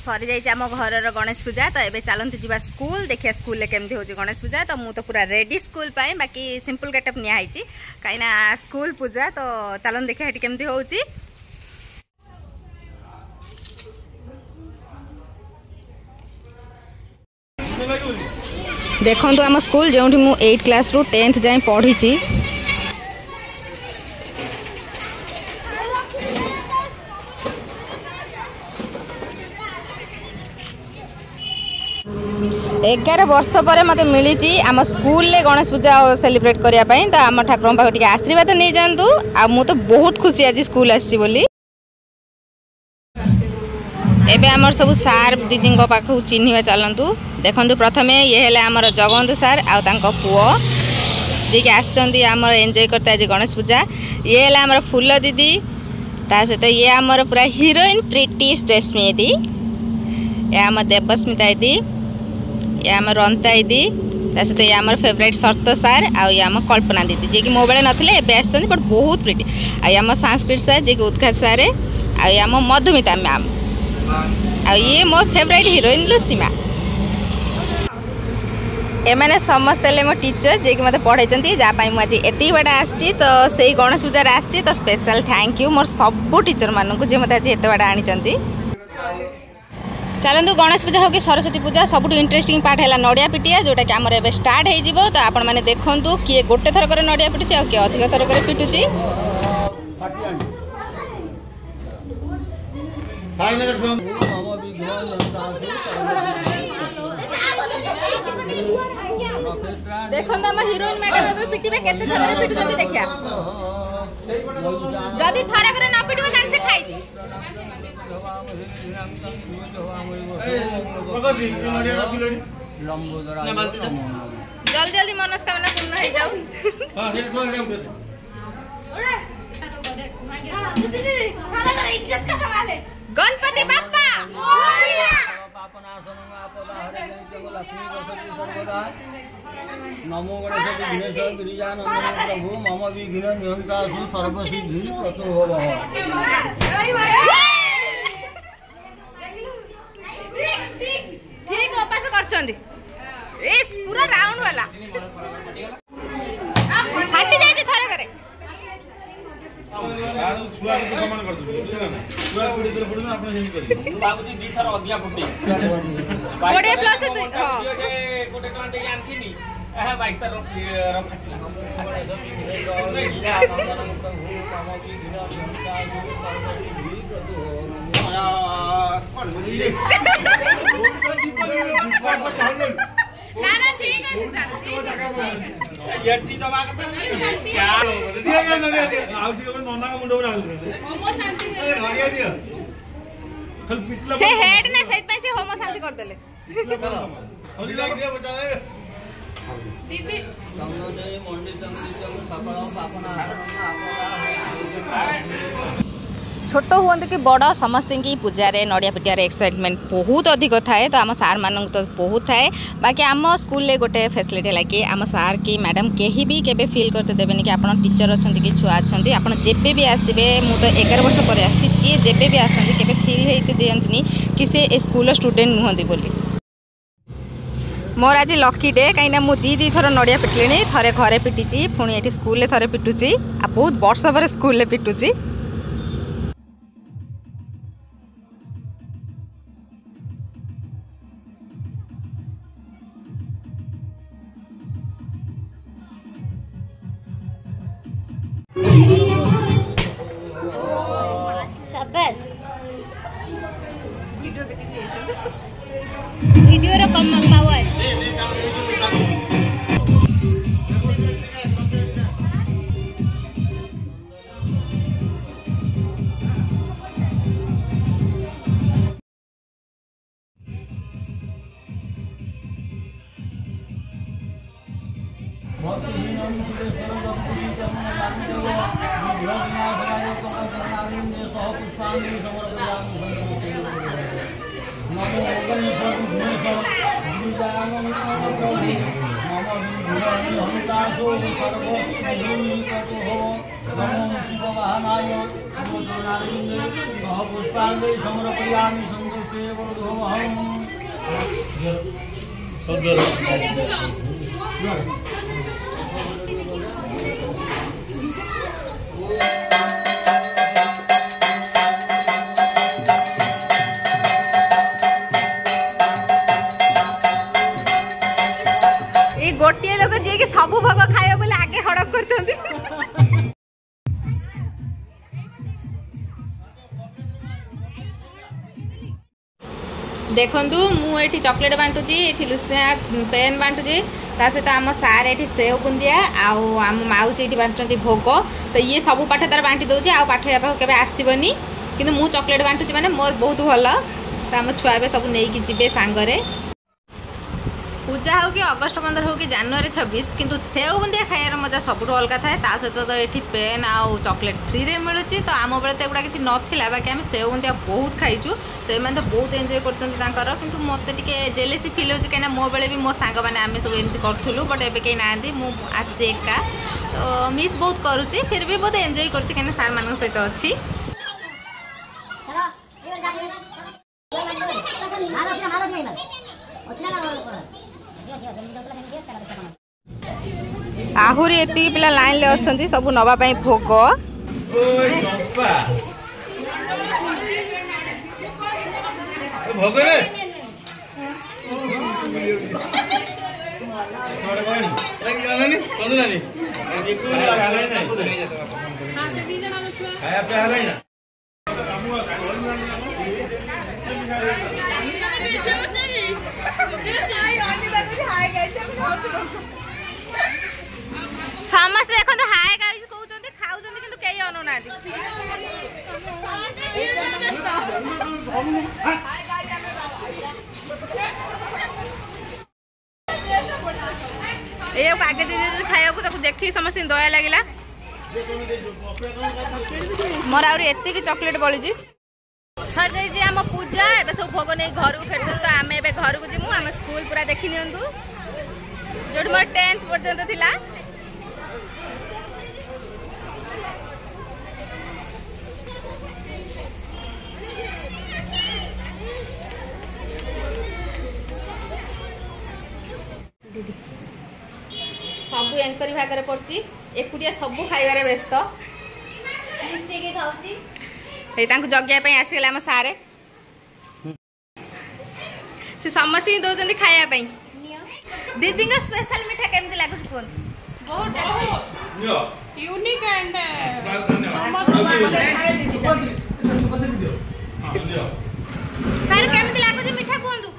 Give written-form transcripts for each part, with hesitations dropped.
सरी जाइए आम घर गणेश पूजा तो ये चलते जी स्कूल देखिए स्कूल केमती हो गणेश पूजा तो मुझे पूरा रेडी स्कूल पाई बाकी सिंपल गेटअप नियाई कहीं स्कूल पूजा तो चलन देखिए ये केमती हो देखो आम स्कूल जो मु 8 क्लास रु 10th जाए पढ़ी एगार वर्ष पर मत मिली आम स्कूल ले गणेश पूजा सेलिब्रेट करने तो आम ठाकुर पाख टे आशीर्वाद नहीं जातु आ मु तो बहुत खुशी आज स्कूल आसी एबे आमर सब सार दीदी पाख चिन्हवा चलतु देखु प्रथम ये है आमर जगवंत सार आउ पुओ जी आमर एंजॉय करते आज गणेश पूजा ये है आमर फूल दीदी ता सहित ये आमर पूरा हीरोइन प्रीति रेशमी दी ये आम देवस्मिता दी ये आम रंता दीदी सहित ये आम फेवरेट शरत सार आम कल्पना दीदी जी कि मो बेले नथिले एबे आछन बट बहुत प्रीटी आम संस्कृत सार जी कि उत्खात सार आम मधुमिता मैम ये मो फेवरेट हीरोइन लुसीमा एमाने समस्ते मो टीचर जी कि मत पढ़ाई जहाँपाई मुझे एति बड़ा आसी तो से गणेश पूजार आसी तो स्पेशल थैंक यू मोर सब टीचर मानू जी मत आज एत बड़ा आनी चलतु गणेश पूजा हो कि सरस्वती पूजा सब इंटरेस्टिंग पार्ट है नड़िया पिटिया जोटा कि आमर स्टार्ट हो तो आपण मैंने देखु किए गोटे थरक नड़िया पिटुची आ किए अधिक थरक पिटुची देखो आम हीरोइन मैडम पिटे केते थर पिटुचंती देखिया जदि थरक न पिटबो तान से खाई जल्दी जल्दी मनस्कामना पूर्ण हो जाऊ गणपति बाप्पा नमो गणेश विघ्नेश गिरिजानंदन प्रभु मम विघ्न निहंतासु सर्वसिद्धि प्रतो ठीक उपास करछंदी एस पूरा राउंड वाला फाटी जाई थरे करे छुआ के समान कर दो छुआ पुडी तर पुडी ना आपण सेम करी बाबूजी दी थर अधिया फुटी कोडे प्लस हां कोटे टन दे आनथिनी एहा बाइक तर ना ना ठीक है सर ये ठी दबा के क्या दिया क्या नडिया दिया आउ दियो नन्ना का मुंडो बना दे होमो शांति नडिया दियो खल पिटला से हेड ने सहित पे से होमो शांति कर देले होली लाग दिया बता ले दीदी संगोदय मंडितम सकल पापना आपला छोट हूँ कि बड़ समस्त की पूजारे नड़िया पिटियार एक्साइटमेंट बहुत अधिक थाए तो आम सार मान तो बहुत थाए बाकी आम स्कूल ले गोटे फैसिलिटी है कि आम सार कि मैडम कहीं भी केबे फील करते देवेनि कि आप टीचर अच्छा कि छुआ अच्छा आप जेबे भी आसबे मु तो 11 वर्ष पर आसी जी जेबे भी आसती केबे फील होते दिखनी कि से स्कूल स्टूडेंट नुहति बोली मोर आज लकी डे कहीं मुझे दी थर नड़िया पिटली थे घरे पिटी पुणी ये स्कूल थे पिटुची आ बहुत वर्ष पर स्कूल पिटुची वीडियो रो कम पावर पुष्पांजलि समर्पयामि संतुष्ट गोटे लोक जी कि सब भोग खाइब बोले आगे हड़प कर देखु मुझे चॉकलेट बांटुची ये लुसिया पेन बांटुची ता सहित आम सार ये सेव बुंदिया आम माउसी ये बांटुंट भोग तो ये सब पाठ तार बांटी दौर आ पाठ या पाख के आसबनी कि मु चॉकलेट बांटुची माने मोर बहुत भल तो आम छुआ ए सब नहीं जी सांगरे पूजा हो कि अगस्ट 15 हो कि जनवरी 26 किंतु सेव बुंदिया खाइबार मजा सबुठ अलग थाए ता सहित तो ये पेन आउ चॉकलेट फ्री रे मिलूँ तो आम बेले तो एगुड़ा किसी नाला बाकी आम सेव बुंदिया बहुत खाइचु तो ये तो बहुत एंजॉय कर किंतु मत टे जेलेसी फिल हो कहीं मो बेले भी मो सांग मैंने आम सब एमती करूँ बट एवं कहीं ना आसी एका तो मिस बहुत करुच्ची फिर भी बहुत एंजॉय करें सार मान सहित अच्छी आहुरी एति पिला लाइन ले अछंती सब नवा पई भोग भोग रे समस्त देखो तो हाय गाइस कहउछंती खाउछंती किंतु केही अनुना ए आगे दीदी खाया को देखी समस्त दया लगिला मोर आउरी एति की चॉकलेट बळिजी सर जाई जे हम पूजा एबे सब भोग नै घर को फेरछन तो आमे एबे घर को जिमु हम स्कूल पूरा देखि नियंतु जोड मोर 10th पर्यंत थिला सबू एंकरी भाग में पड़ी एकुटिया सबू खाइबार व्यस्त जगिया आसीगला आम सारे से समस्त ही दौरान खायापी दीदी स्पेशल मिठा केमती लगुच फोन सर केमती लगुच मिठा कहतु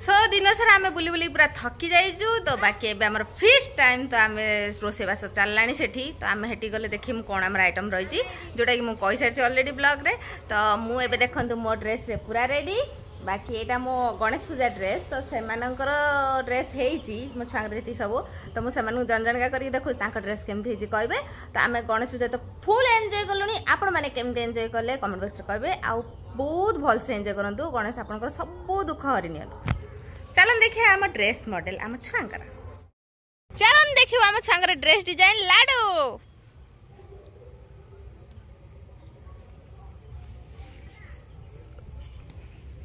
सो दिन सारा आम बुली बुली पूरा थकी जाइजु तो बाकी एबे हमर फीस्ट टाइम तो आम रोसेबास चललानी सेठी तो आम हेटी गले देखिम कोन हमर आइटम रही जोटा कि मु कहि सारछि ऑलरेडी ब्लॉग रे तो मु एबे देखंतु मो ड्रेस रे पूरा रेडी बाकी एटा मो गणेश पूजा ड्रेस तो से मानकर ड्रेस हेइची मो छांग देती सब तो मु से मानू जन जन का करी देखु तांका ड्रेस केमथि हेची कहबे तो आम गणेश पूजा तो फुल एन्जॉय करलुनी आपण माने केमथि एन्जॉय करले कमेंट बॉक्स रे कहबे आ बहुत भल से एन्जॉय करंतु गणेश आपनकर सब दुख हरि नियंतु चलन देखिए आम ड्रेस मॉडल आम छुआंकर चलन देखियो आम छुआंकर ड्रेस डिजाइन लाडू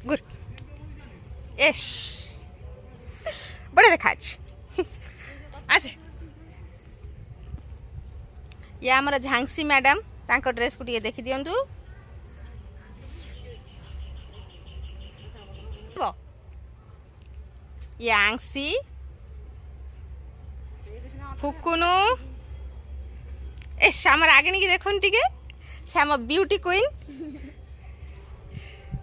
गुड एश बड़े देखा अच्छा ये आमर झांसी मैडम तांको ड्रेस को टिके देखि दियंतु ये आंसी फुकुनु ए श्यामर आगे नहीं देखो टिके श्याम ब्यूटी क्वीन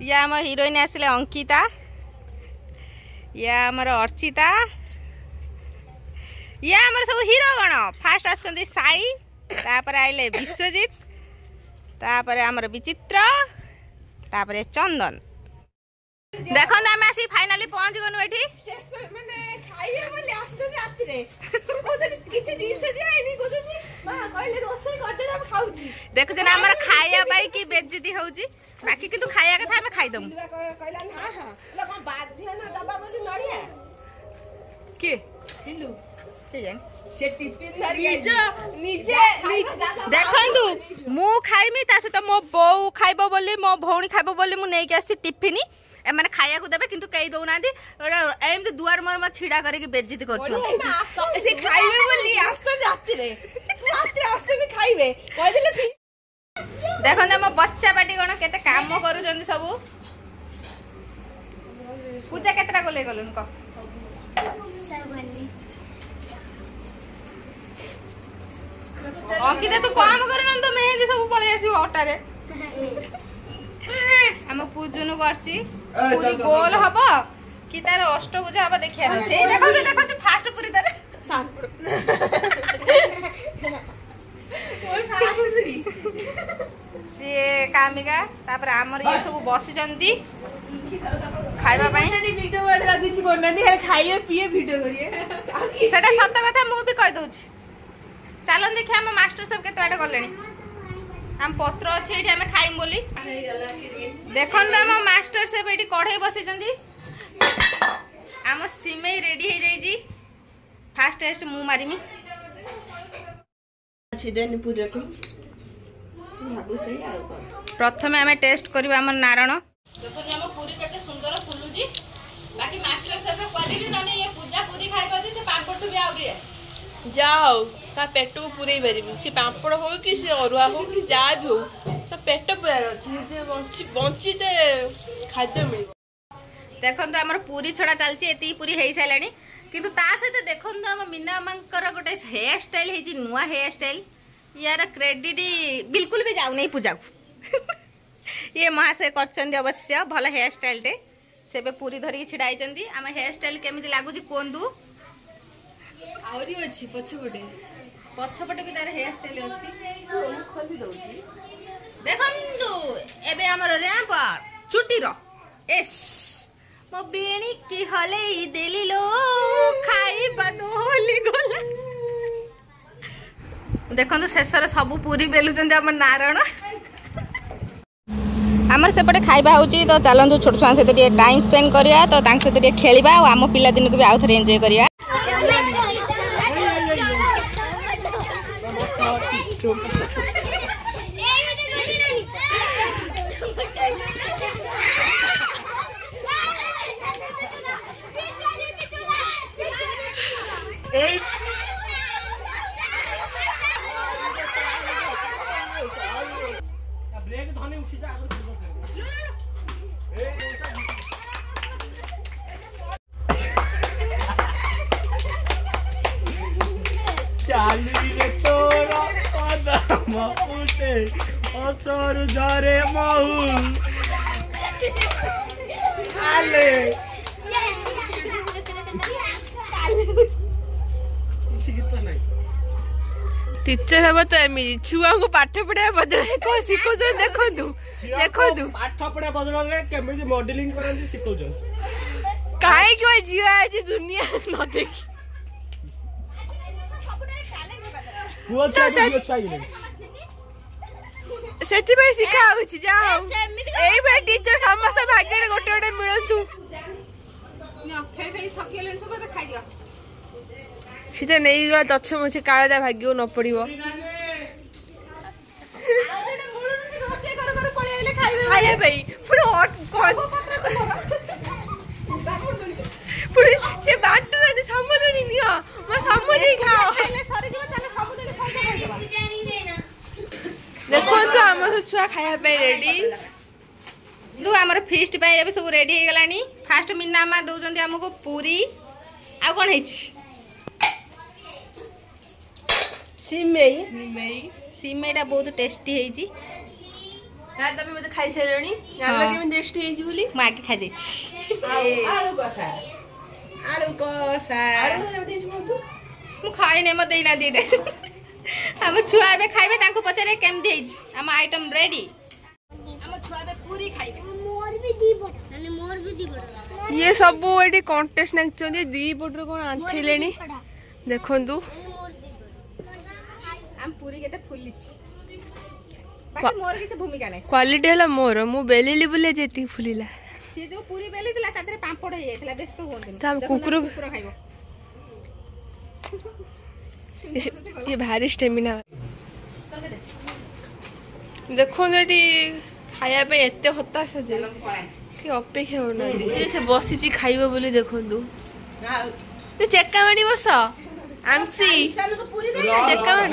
ये आम हीरोइन आसिले अंकिता ये आमर अर्चिता ये आमर सब हीरो गण फास्ट आसुंदी साई तापर आइले विश्वजीत तापर आमर विचित्र तापर चंदन देखो आम आसी फाइनाली पहुंच गनु एठी माने खाइए बोली आसु राती रे किछि दिन से जाइनी कोजनी मा कहले रोसई करते हम खाउची देखो जना हमर खाया पाई की बेइज्जती होउची बाकी किंतु खाया कथा हम खाइ दम कहला ना हां ल कोन बाध्य ना दबा बोली नड़िया के सिलु से टिफिन देखु मु खाइमी ता सहित मो बो खाइब बोली मो भौणी खाइब बोली मु नहीं आसी टिफिन एमाने खाया को देबे किंतु कई दउ नादी एम दुआर मोर छिड़ा करके बेइज्जती करछु से खाइबे बोली आस्ते राती रे आस्ते भी खाइबे कह देले देखो ना मो बच्चा बाटी कोन केते काम करू जंदी सब पूजा केतरा गोले गलन को अंकिता तू काम कर न तो मेहंदी सब पळे आसी ऑटा रे हम पूजनु करछि पूरी गोल हबो कि तार अष्टभुजा हबो देखिया छै देखो तो फास्ट पूरी तार और फास्ट पूरी से कामिका तापर हमर ये सब बसी जंती खाइबा पई वीडियो वाला किछ करना दी खाइए पिए वीडियो करिए सेटा सत्य कथा मु भी कह दउ छी चलन देखिए हम मास्टर सब केते आडे गलेनी हम पत्र अछि एठी हम खाइम बोली देखन हम मास्टर सब एठी कढ़ई बसै जंदी हम सिमेई रेडी हे जाई जी फास्ट टेस्ट मु मारिमी अछि देनी पूजा को भागु सही आ प्रथमे हम टेस्ट करबा हमर नारायण देखो जे हम पूरी केते सुंदर फुलु जी बाकी मास्टर सब क्वालिटी नाने ये पूजा पूरी खाइबा दे से पापड़ भी आउरी जाओ ता पेट को पूरे बरिबी से पापड़ हो कि से अरुआ हो कि जा भी हो सब पेट पूरा अछि जे बंची ते खाद्य मिल देखन तो हमर पूरी छडा चलची एती पूरी हेई सालानी किंतु ता सहित देखन तो हम मीना मंकर गोटे हेयर स्टाइल हे जी नुवा हेयर स्टाइल यार क्रेडिट बिल्कुल भी जाउ नहीं पूजा को ये महाशय करचंदी अवश्य भल हेयर स्टाइल टे सेबे पूरी धरी छिड़ाई चंदी हम हेयर स्टाइल केमिति लागु जी कोंदू आउरी अछि पछपटे भी तार हेयर स्टाइल अछि खोली दउची देखंतु एबे हमर रैंप छुट्टी रो एस मो बेणी की हले देली लो खाई बदोली गोला देखंतु शेषर सब पूरी बेलु चंदी हमर नारायण आमर सेपटे खाइबा होची तो चलंतु छोट छुआ से टाइम स्पेंड करिया तो तांक से खेलिबा और आम पिला दिन को भी आउ थरे एंजॉय करिया चाली तोरा कदम उठे असर जरे महू आले किछ गीत नहीं टीचर हम तो एमि छुआ को पाठ पढ़ा बदले को सिखो छ देखो दू पाठ पढ़ा बदले केमिति मॉडलिंग करन सिखो छ काहे को जियो आज दुनिया न देखी वो चाहिए चाहिए सेठी भाई सिखा होछि जाओ एई बे टीचर समस्त भाग्य रे गोटे गोटे मिलतु न खाई खाई थकिलेन सब बे खाइ दियो सीधे नहीं गला तछ मुझे काळदा भाग्य न पड़िबो खाइए भाई पुरो हट कोन पुरो से बाटू रे समुद्र नियो म समुद्र खाओ खाइले सरी जीव चले समुद्र सौदा खाइ देबा देखो तो हम छुआ खाया पे रेडी दु हमर फीस्ट पे एबे सब रेडी हे गलानी फास्ट मिन्ना मा दउ जंदी हमको पूरी आ कोन हेछि सिमेईटा बहुत टेस्टी हेछि ना तबे मते खाइ सेलणी जानला के में टेस्टी हेछि बोली म आके खाइ देछि आलू कसा आलू देछि मधु मु खाइ नै म देइना दिडे हम छुआ बे खाइबे तांको पचारे केम देछि हम आइटम रेडी हम छुआ बे पूरी खाइबे मोर भी दी बड़ ये सब एटी कंटेस्ट नाचोंदी दी पटरो कोन आंथिलेनी देखंतु हम पूरी केते फुलिछि बाकी मोर किछ भूमिका नै क्वालिटी हला मोर मु बेलिली बुले जेती फुलिला से जो पूरी बेली दिला तादरे पांपड़ हे जायतला व्यस्त होंदिन ता कुकुर खाइबो ये भारी स्टेमिना देखो खाया पे एते हताश जे कि अपेक्षा होना से बसीची खाइबो बोली देखंतु चेका मारी बस आंसी चेका मार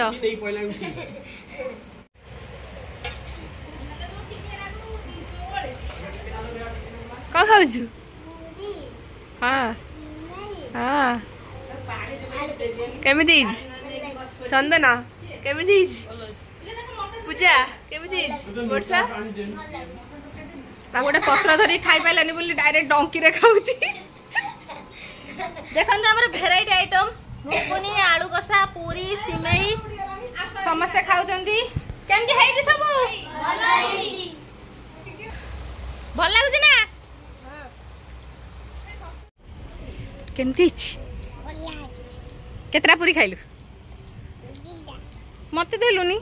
कौन खाऊ हाँ हाँ केमी चंदन केमी पूजा केमी वर्षा गोटे पत्र धरी खाई पाइलानी बोली डायरेक्ट डंकी रे खाऊची देखन हमर भेराइटी आइटम घुगुनी आलू कसा पूरी सिमेई समस्त खाउचंदी केमती हैदी सब भल लागुची ना केमती केतरा पूरी खाइलु मते देलुनी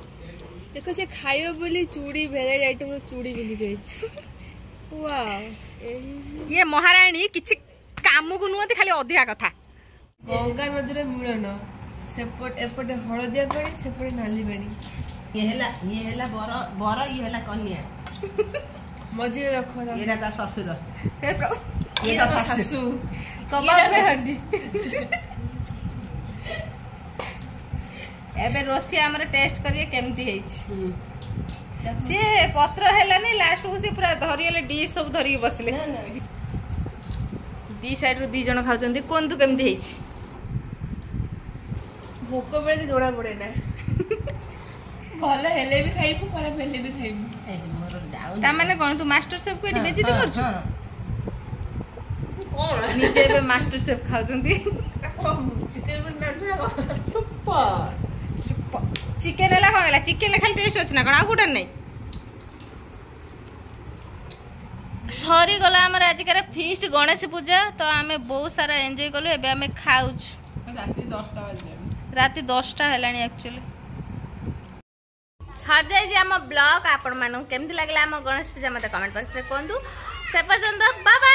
देखो से खाइयो बोली चूड़ी भेराइटी आइटम चूड़ी पिंधि गई वाह ये महारानी किछि काम को नुहति खाली अधिका कथा गंगा नदीर मिलन सेपट एपटे हळदिया पानी सेपटे नाली पानी ये हेला बर ये हेला कन्या मझिरे रखो एरा ता ससुर हे प्रभु ये सासू कबाब में हड्डी एबे रोसी हमर टेस्ट करिए केमती हेछि से पत्र हेलानी लास्ट को से पूरा धरियले डिश सब धरि बसले दी साइड रो दी जण खाउचंदी कोन तू केमती हेछि भोक बेले जोड़ा पड़े ना भल हेले भी खाइबू खराब हेले भी खाइबू ता माने कोन तू मास्टर शेफ को एटी बेची दे करछु कोन निजे बे मास्टर शेफ खाउचंदी चिकन बन डांडा सुपर चिकन हेला कहला चिकन ले खाली टेस्ट अछि ना कोन आ गुटन नै सरी गला हमर आजिकार फीस्ट गणेश पूजा तो आमे बहुत सारा एंजॉय कलु एबे आमे खाउछ राति 10टा हेलानी एक्चुअली सर जाय जे हम ब्लॉग आपन मानु केमति लागला हम गणेश पूजा मते कमेंट बॉक्स रे कोंदु से पर्यंत बाय।